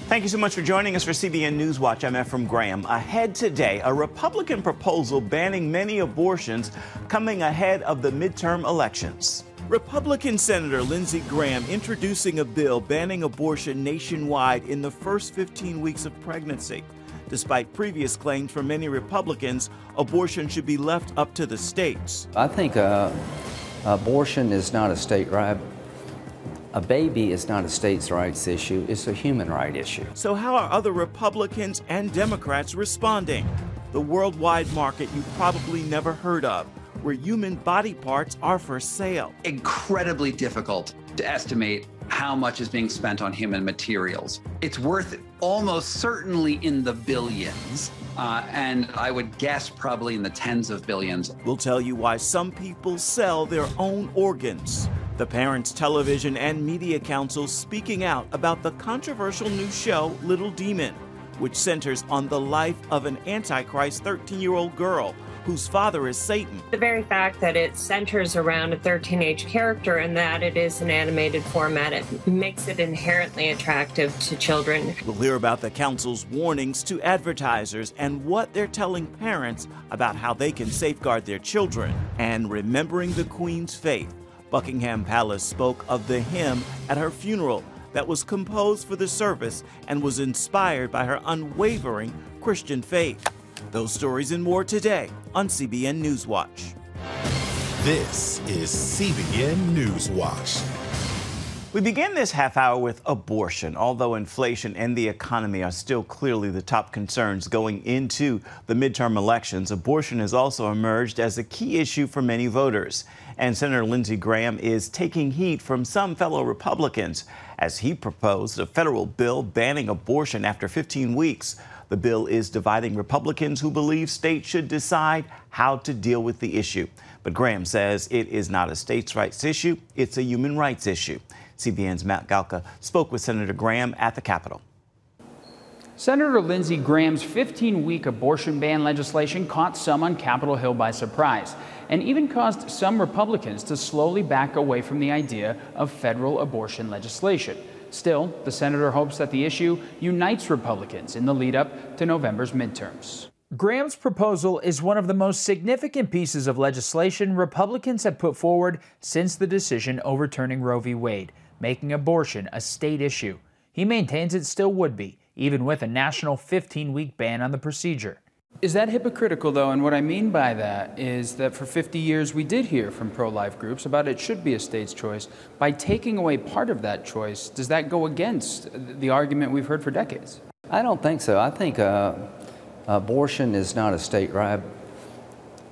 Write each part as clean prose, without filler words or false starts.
Thank you so much for joining us for CBN NewsWatch. I'm Ephraim Graham. Ahead today, a Republican proposal banning many abortions coming ahead of the midterm elections. Republican Senator Lindsey Graham introducing a bill banning abortion nationwide in the first 15 weeks of pregnancy. Despite previous claims from many Republicans, abortion should be left up to the states. I think abortion is not a state right. A baby is not a states' rights issue, it's a human right issue. So how are other Republicans and Democrats responding? The worldwide market you've probably never heard of, where human body parts are for sale. Incredibly difficult to estimate how much is being spent on human materials. It's worth almost certainly in the billions, and I would guess probably in the tens of billions. We'll tell you why some people sell their own organs. The Parents Television and Media Council speaking out about the controversial new show, Little Demon, which centers on the life of an Antichrist 13-year-old girl whose father is Satan. The very fact that it centers around a 13-age character and that it is an animated format, it makes it inherently attractive to children. We'll hear about the council's warnings to advertisers and what they're telling parents about how they can safeguard their children. And remembering the Queen's faith, Buckingham Palace spoke of the hymn at her funeral that was composed for the service and was inspired by her unwavering Christian faith. Those stories and more today on CBN NewsWatch. This is CBN NewsWatch. We begin this half hour with abortion. Although inflation and the economy are still clearly the top concerns going into the midterm elections, abortion has also emerged as a key issue for many voters. And Senator Lindsey Graham is taking heat from some fellow Republicans as he proposed a federal bill banning abortion after 15 weeks. The bill is dividing Republicans who believe states should decide how to deal with the issue. But Graham says it is not a states' rights issue, it's a human rights issue. CBN's Matt Galka spoke with Senator Graham at the Capitol. Senator Lindsey Graham's 15-week abortion ban legislation caught some on Capitol Hill by surprise and even caused some Republicans to slowly back away from the idea of federal abortion legislation. Still, the senator hopes that the issue unites Republicans in the lead up to November's midterms. Graham's proposal is one of the most significant pieces of legislation Republicans have put forward since the decision overturning Roe v. Wade, making abortion a state issue. He maintains it still would be, even with a national 15-week ban on the procedure. Is that hypocritical, though? And what I mean by that is that for 50 years we did hear from pro-life groups about it should be a state's choice. By taking away part of that choice, does that go against the argument we've heard for decades? I don't think so. I think abortion is not a state right.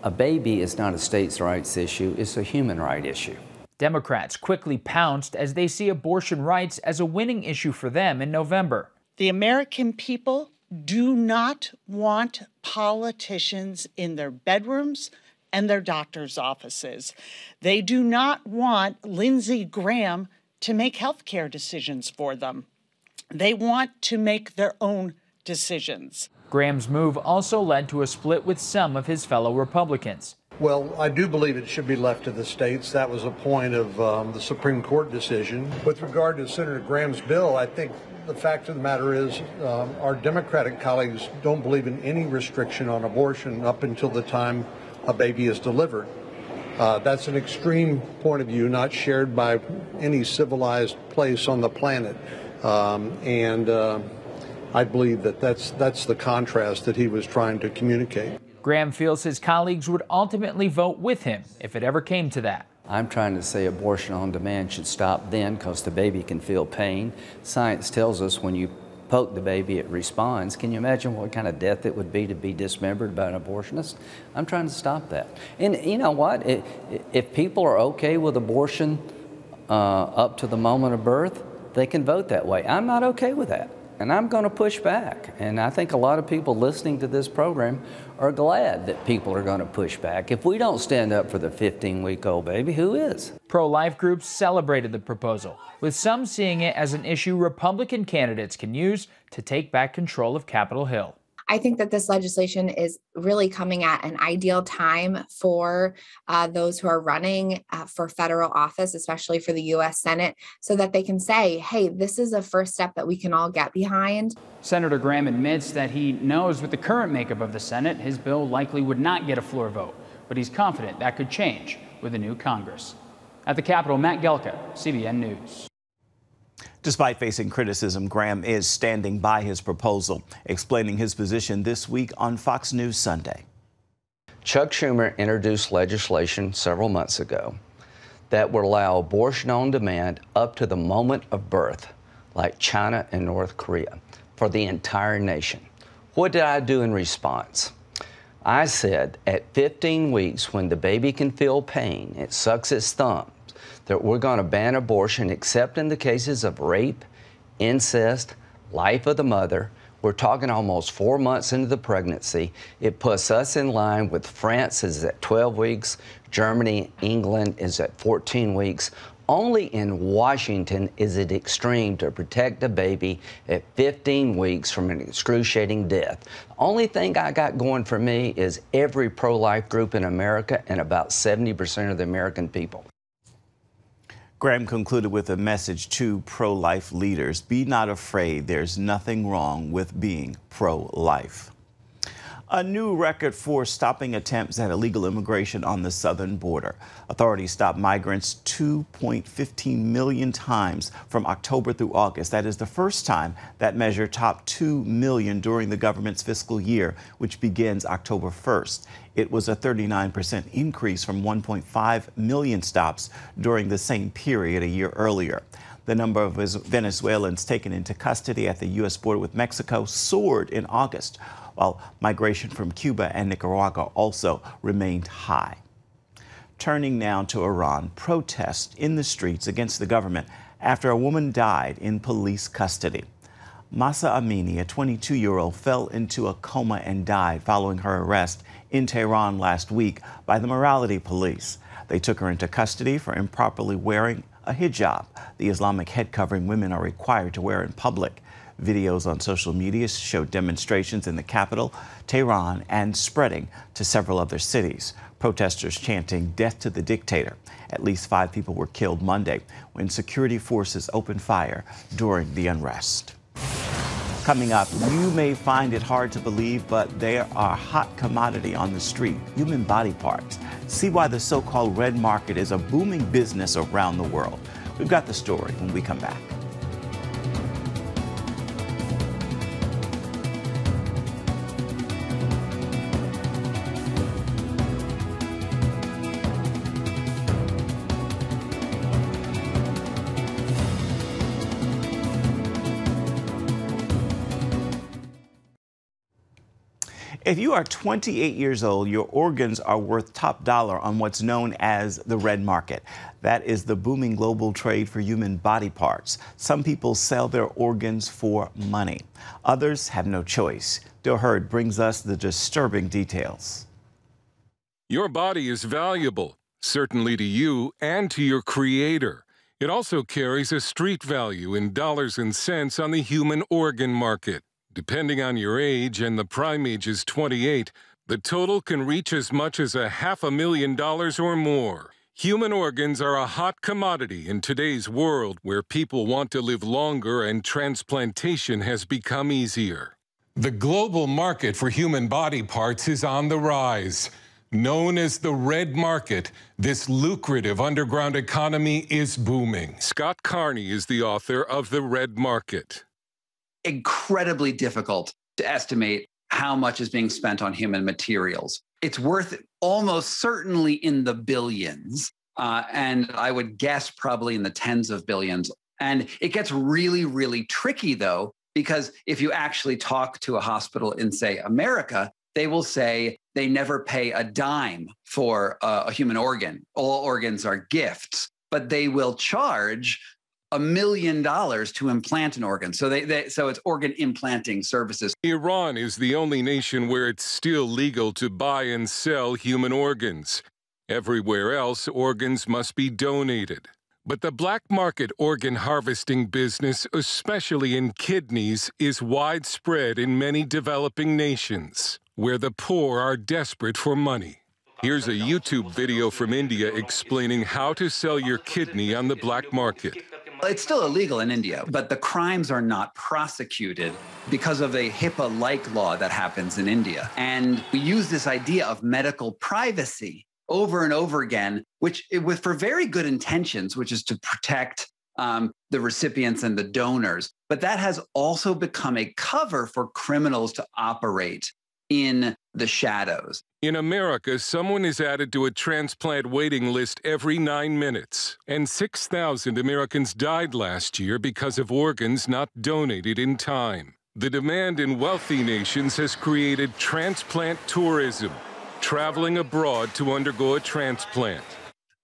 A baby is not a states' rights issue, it's a human right issue. Democrats quickly pounced as they see abortion rights as a winning issue for them in November. The American people do not want politicians in their bedrooms and their doctor's offices. They do not want Lindsey Graham to make health care decisions for them. They want to make their own decisions. Graham's move also led to a split with some of his fellow Republicans. Well, I do believe it should be left to the states. That was a point of the Supreme Court decision. With regard to Senator Graham's bill, I think the fact of the matter is our Democratic colleagues don't believe in any restriction on abortion up until the time a baby is delivered. That's an extreme point of view, not shared by any civilized place on the planet. I believe that that's the contrast that he was trying to communicate. Graham feels his colleagues would ultimately vote with him if it ever came to that. I'm trying to say abortion on demand should stop then because the baby can feel pain. Science tells us when you poke the baby, it responds. Can you imagine what kind of death it would be to be dismembered by an abortionist? I'm trying to stop that. And you know what? If people are okay with abortion up to the moment of birth, they can vote that way. I'm not okay with that. And I'm going to push back. And I think a lot of people listening to this program are glad that people are going to push back. If we don't stand up for the 15-week-old baby, who is? Pro-life groups celebrated the proposal, with some seeing it as an issue Republican candidates can use to take back control of Capitol Hill. I think that this legislation is really coming at an ideal time for those who are running for federal office, especially for the U.S. Senate, so that they can say, hey, this is a first step that we can all get behind. Senator Graham admits that he knows with the current makeup of the Senate, his bill likely would not get a floor vote, but he's confident that could change with a new Congress. At the Capitol, Matt Gelka, CBN News. Despite facing criticism, Graham is standing by his proposal, explaining his position this week on Fox News Sunday. Chuck Schumer introduced legislation several months ago that would allow abortion on demand up to the moment of birth, like China and North Korea, for the entire nation. What did I do in response? I said at 15 weeks, when the baby can feel pain, it sucks its thumb, that we're going to ban abortion except in the cases of rape, incest, life of the mother. We're talking almost 4 months into the pregnancy. It puts us in line with France is at 12 weeks, Germany, England is at 14 weeks. Only in Washington is it extreme to protect a baby at 15 weeks from an excruciating death. The only thing I got going for me is every pro-life group in America and about 70% of the American people. Graham concluded with a message to pro-life leaders. Be not afraid. There's nothing wrong with being pro-life. A new record for stopping attempts at illegal immigration on the southern border. Authorities stopped migrants 2.15 million times from October through August. That is the first time that measure topped 2 million during the government's fiscal year, which begins October 1st. It was a 39% increase from 1.5 million stops during the same period a year earlier. The number of Venezuelans taken into custody at the U.S. border with Mexico soared in August, while migration from Cuba and Nicaragua also remained high. Turning now to Iran, protests in the streets against the government after a woman died in police custody. Mahsa Amini, a 22-year-old, fell into a coma and died following her arrest in Tehran last week by the morality police. They took her into custody for improperly wearing a hijab, the Islamic head covering women are required to wear in public. Videos on social media show demonstrations in the capital, Tehran, and spreading to several other cities. Protesters chanting "Death to the dictator." At least 5 people were killed Monday when security forces opened fire during the unrest. Coming up, you may find it hard to believe, but there are a hot commodity on the street: human body parts. See why the so-called red market is a booming business around the world. We've got the story when we come back. If you are 28 years old, your organs are worth top dollar on what's known as the red market. That is the booming global trade for human body parts. Some people sell their organs for money. Others have no choice. Bill Hurd brings us the disturbing details. Your body is valuable, certainly to you and to your creator. It also carries a street value in dollars and cents on the human organ market. Depending on your age, and the prime age is 28, the total can reach as much as $500,000 or more. Human organs are a hot commodity in today's world where people want to live longer and transplantation has become easier. The global market for human body parts is on the rise. Known as the red market, this lucrative underground economy is booming. Scott Carney is the author of The Red Market. Incredibly difficult to estimate how much is being spent on human materials. It's worth almost certainly in the billions, and I would guess probably in the tens of billions. And it gets really, really tricky, though, because if you actually talk to a hospital in, say, America, they will say they never pay a dime for a human organ. All organs are gifts, but they will charge $1 million to implant an organ. So so it's organ implanting services. Iran is the only nation where it's still legal to buy and sell human organs. Everywhere else, organs must be donated. But the black market organ harvesting business, especially in kidneys, is widespread in many developing nations, where the poor are desperate for money. Here's a YouTube video from India explaining how to sell your kidney on the black market. It's still illegal in India, but the crimes are not prosecuted because of a HIPAA-like law that happens in India. And we use this idea of medical privacy over and over again, with for very good intentions, which is to protect the recipients and the donors. But that has also become a cover for criminals to operate in the shadows. In America, someone is added to a transplant waiting list every 9 minutes, and 6,000 Americans died last year because of organs not donated in time. The demand in wealthy nations has created transplant tourism, traveling abroad to undergo a transplant.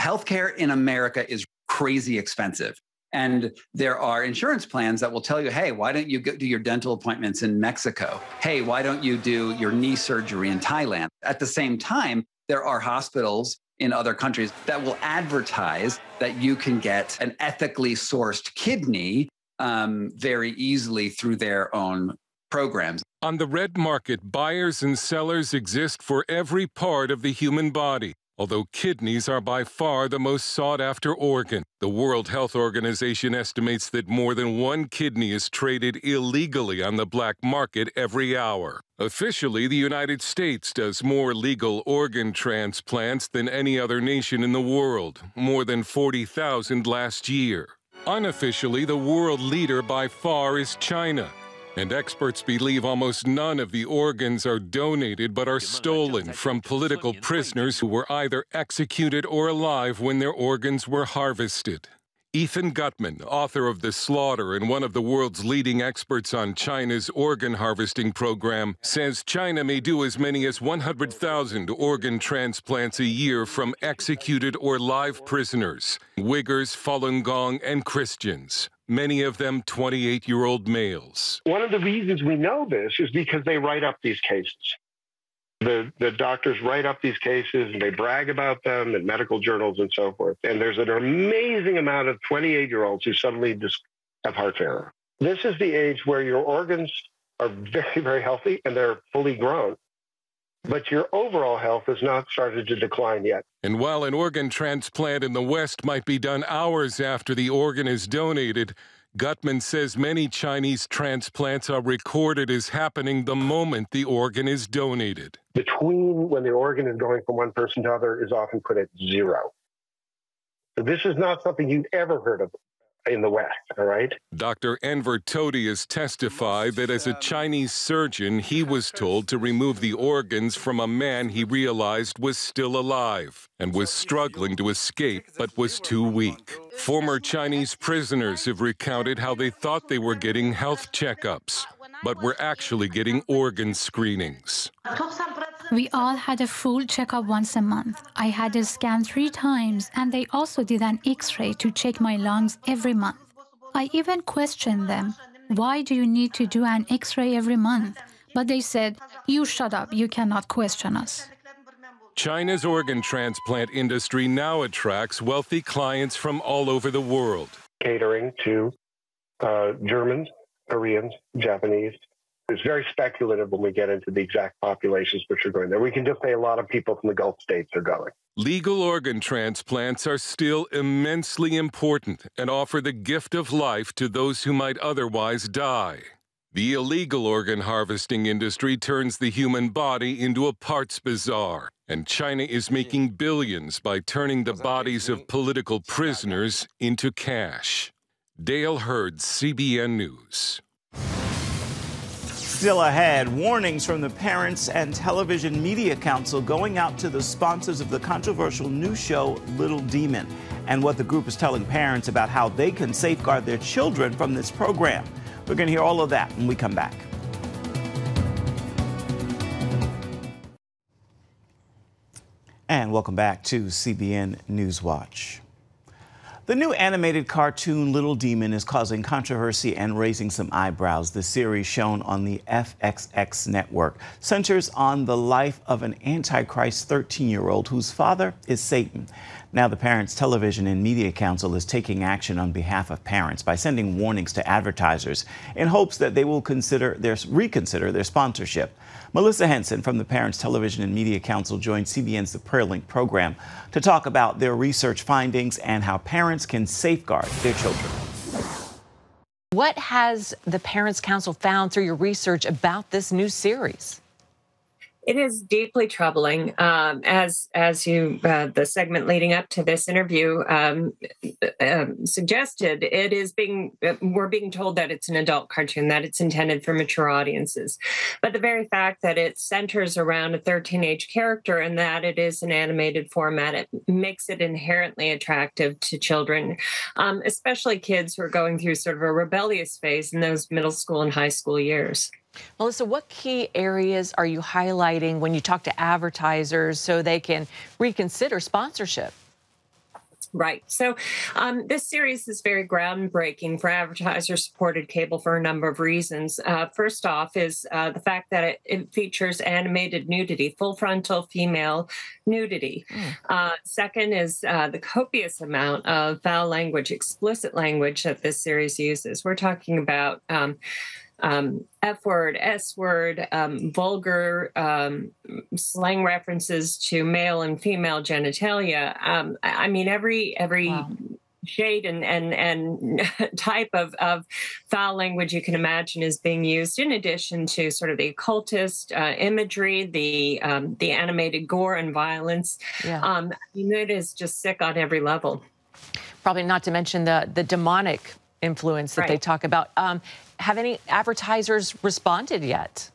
Healthcare in America is crazy expensive. And there are insurance plans that will tell you, hey, why don't you go do your dental appointments in Mexico? Hey, why don't you do your knee surgery in Thailand? At the same time, there are hospitals in other countries that will advertise that you can get an ethically sourced kidney very easily through their own programs. On the red market, buyers and sellers exist for every part of the human body. Although kidneys are by far the most sought-after organ, the World Health Organization estimates that more than 1 kidney is traded illegally on the black market every hour. Officially, the United States does more legal organ transplants than any other nation in the world, more than 40,000 last year. Unofficially, the world leader by far is China. And experts believe almost none of the organs are donated but are stolen from political prisoners who were either executed or alive when their organs were harvested. Ethan Gutman, author of The Slaughter and one of the world's leading experts on China's organ harvesting program, says China may do as many as 100,000 organ transplants a year from executed or live prisoners, Uyghurs, Falun Gong, and Christians. Many of them 28-year-old males. One of the reasons we know this is because they write up these cases. The doctors write up these cases and they brag about them in medical journals and so forth. And there's an amazing amount of 28-year-olds who suddenly just have heart failure. This is the age where your organs are very, very healthy and they're fully grown. But your overall health has not started to decline yet. And while an organ transplant in the West might be done hours after the organ is donated, Gutman says many Chinese transplants are recorded as happening the moment the organ is donated. Between when the organ is going from one person to another is often put at 0. So this is not something you've ever heard of in the West, all right? Dr. Enver Todi has testified that as a Chinese surgeon, he was told to remove the organs from a man he realized was still alive and was struggling to escape but was too weak. Former Chinese prisoners have recounted how they thought they were getting health checkups, but were actually getting organ screenings. We all had a full checkup once a month. I had a scan 3 times, and they also did an X-ray to check my lungs every month. I even questioned them, why do you need to do an X-ray every month? But they said, you shut up, you cannot question us. China's organ transplant industry now attracts wealthy clients from all over the world. Catering to Germans, Koreans, Japanese. It's very speculative when we get into the exact populations which are going there. We can just say a lot of people from the Gulf states are going. Legal organ transplants are still immensely important and offer the gift of life to those who might otherwise die. The illegal organ harvesting industry turns the human body into a parts bazaar, and China is making billions by turning the bodies of political prisoners into cash. Dale Hurd, CBN News. Still ahead, warnings from the Parents and Television Media Council going out to the sponsors of the controversial new show Little Demon, and what the group is telling parents about how they can safeguard their children from this program. We're going to hear all of that when we come back. And welcome back to CBN NewsWatch. The new animated cartoon Little Demon is causing controversy and raising some eyebrows. The series, shown on the FXX network, centers on the life of an Antichrist 13-year-old whose father is Satan. Now, the Parents Television and Media Council is taking action on behalf of parents by sending warnings to advertisers in hopes that they will reconsider their sponsorship. Melissa Henson from the Parents Television and Media Council joined CBN's The Prayer Link program to talk about their research findings and how parents can safeguard their children. What has the Parents Council found through your research about this new series? It is deeply troubling. As you, the segment leading up to this interview suggested, we're being told that it's an adult cartoon, that it's intended for mature audiences. But the very fact that it centers around a 13-age character and that it is an animated format, it makes it inherently attractive to children, especially kids who are going through sort of a rebellious phase in those middle school and high school years. Melissa, what key areas are you highlighting when you talk to advertisers so they can reconsider sponsorship? Right. So this series is very groundbreaking for advertiser-supported cable for a number of reasons. First off is the fact that it features animated nudity, full frontal female nudity. Second is the copious amount of foul language, explicit language that this series uses. We're talking about F-word, S-word, vulgar slang references to male and female genitalia. I mean, every wow. shade and type of foul language you can imagine is being used, in addition to sort of the occultist imagery, the animated gore and violence. Yeah. I mean, it is just sick on every level. Probably not to mention the demonic influence that they talk about. Have any advertisers responded yet?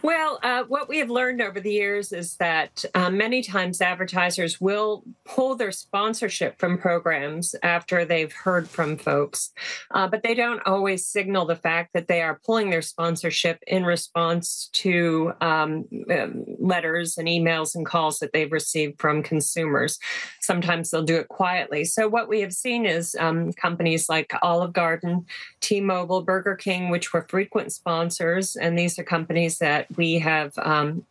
Well, what we have learned over the years is that many times advertisers will pull their sponsorship from programs after they've heard from folks, but they don't always signal the fact that they are pulling their sponsorship in response to letters and emails and calls that they've received from consumers. Sometimes they'll do it quietly. So what we have seen is companies like Olive Garden, T-Mobile, Burger King, which were frequent sponsors, and these are companies that we have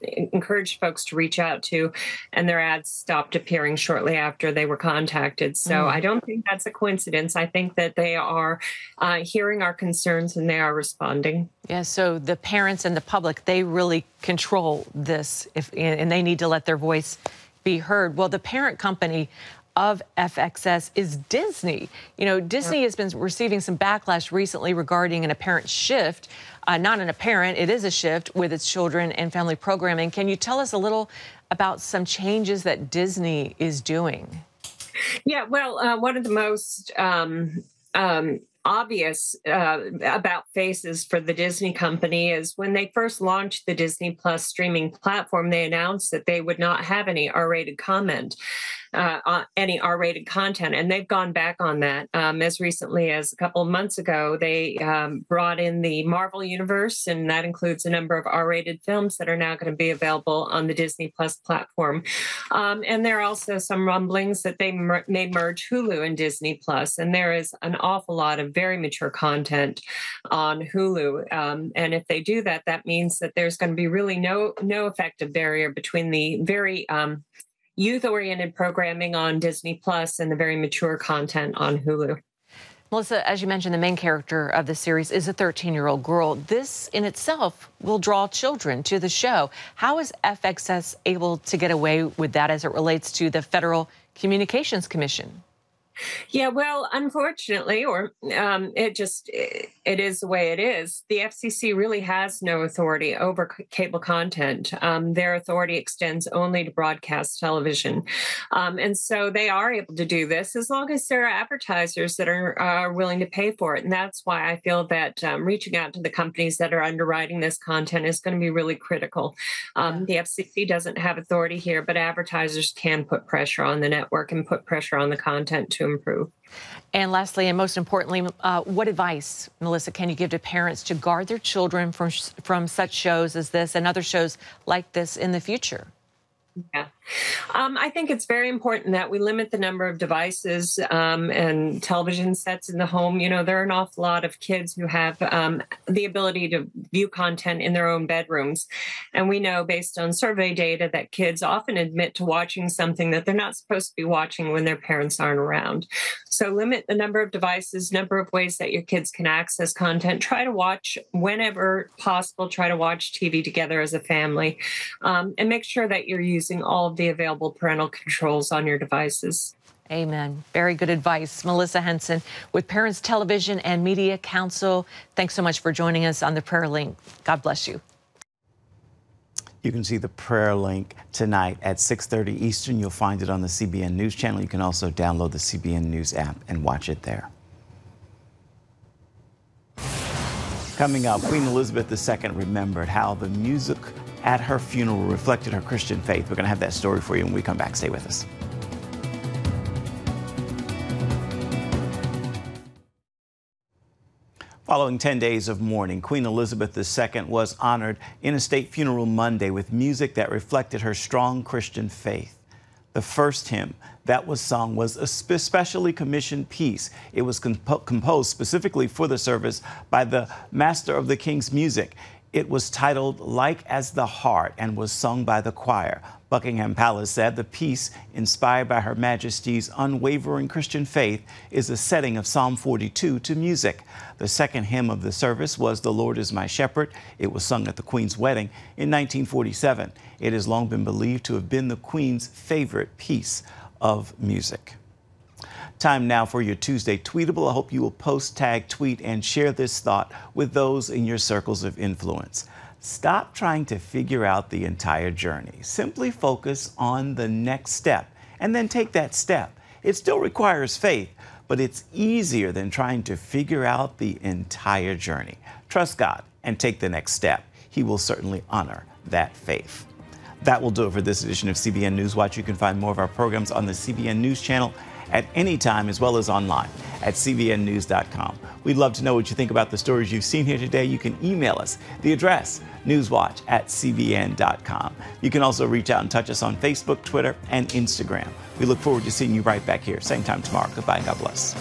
encouraged folks to reach out to, and their ads stopped appearing shortly after they were contacted. So I don't think that's a coincidence. I think that they are hearing our concerns and they are responding. Yeah, so the parents and the public, they really control this, and they need to let their voice be heard. Well, the parent company of FXS is Disney. You know, Disney has been receiving some backlash recently regarding an apparent shift, not an apparent, it is a shift with its children and family programming. Can you tell us a little about some changes that Disney is doing? Yeah, well, one of the most obvious about faces for the Disney company is when they first launched the Disney Plus streaming platform, they announced that they would not have any R-rated content, and they've gone back on that. As recently as a couple of months ago, they brought in the Marvel Universe, and that includes a number of R-rated films that are now going to be available on the Disney Plus platform. And there are also some rumblings that they may merge Hulu and Disney Plus, and there is an awful lot of very mature content on Hulu. And if they do that, that means that there's going to be really no effective barrier between the very youth-oriented programming on Disney Plus and the very mature content on Hulu. Melissa, as you mentioned, the main character of the series is a 13-year-old girl. This in itself will draw children to the show. How is FXS able to get away with that as it relates to the Federal Communications Commission? Yeah, well, unfortunately, or it is the way it is. The FCC really has no authority over cable content. Their authority extends only to broadcast television. And so they are able to do this as long as there are advertisers that are willing to pay for it. And that's why I feel that reaching out to the companies that are underwriting this content is going to be really critical. The FCC doesn't have authority here, but advertisers can put pressure on the network and put pressure on the content to improve. And lastly, and most importantly, what advice, Melissa, can you give to parents to guard their children from such shows as this and other shows like this in the future? Yeah. I think it's very important that we limit the number of devices and television sets in the home. You know, there are an awful lot of kids who have the ability to view content in their own bedrooms. And we know based on survey data that kids often admit to watching something that they're not supposed to be watching when their parents aren't around. So limit the number of devices, number of ways that your kids can access content. Try to watch whenever possible, try to watch TV together as a family, and make sure that you're using all of the available parental controls on your devices. Amen. Very good advice. Melissa Henson with Parents Television and Media Council. Thanks so much for joining us on the prayer link. God bless you. You can see the prayer link tonight at 6:30 Eastern. You'll find it on the CBN News channel. You can also download the CBN News app and watch it there. Coming up, Queen Elizabeth II remembered how the music at her funeral reflected her Christian faith. We're going to have that story for you when we come back. Stay with us. Following 10 days of mourning, Queen Elizabeth II was honored in a state funeral Monday with music that reflected her strong Christian faith. The first hymn that was sung was a specially commissioned piece. It was composed specifically for the service by the Master of the King's Music. It was titled Like as the Hart and was sung by the choir. Buckingham Palace said the piece, inspired by Her Majesty's unwavering Christian faith, is a setting of Psalm 42 to music. The second hymn of the service was The Lord is My Shepherd. It was sung at the Queen's wedding in 1947. It has long been believed to have been the Queen's favorite piece of music. Time now for your Tuesday Tweetable. I hope you will post, tag, tweet, and share this thought with those in your circles of influence. Stop trying to figure out the entire journey. Simply focus on the next step and then take that step. It still requires faith, but it's easier than trying to figure out the entire journey. Trust God and take the next step. He will certainly honor that faith. That will do it for this edition of CBN NewsWatch. You can find more of our programs on the CBN News channel at any time, as well as online at cbnnews.com. We'd love to know what you think about the stories you've seen here today. You can email us. The address, newswatch@cbn.com. You can also reach out and touch us on Facebook, Twitter, and Instagram. We look forward to seeing you right back here, same time tomorrow. Goodbye and God bless.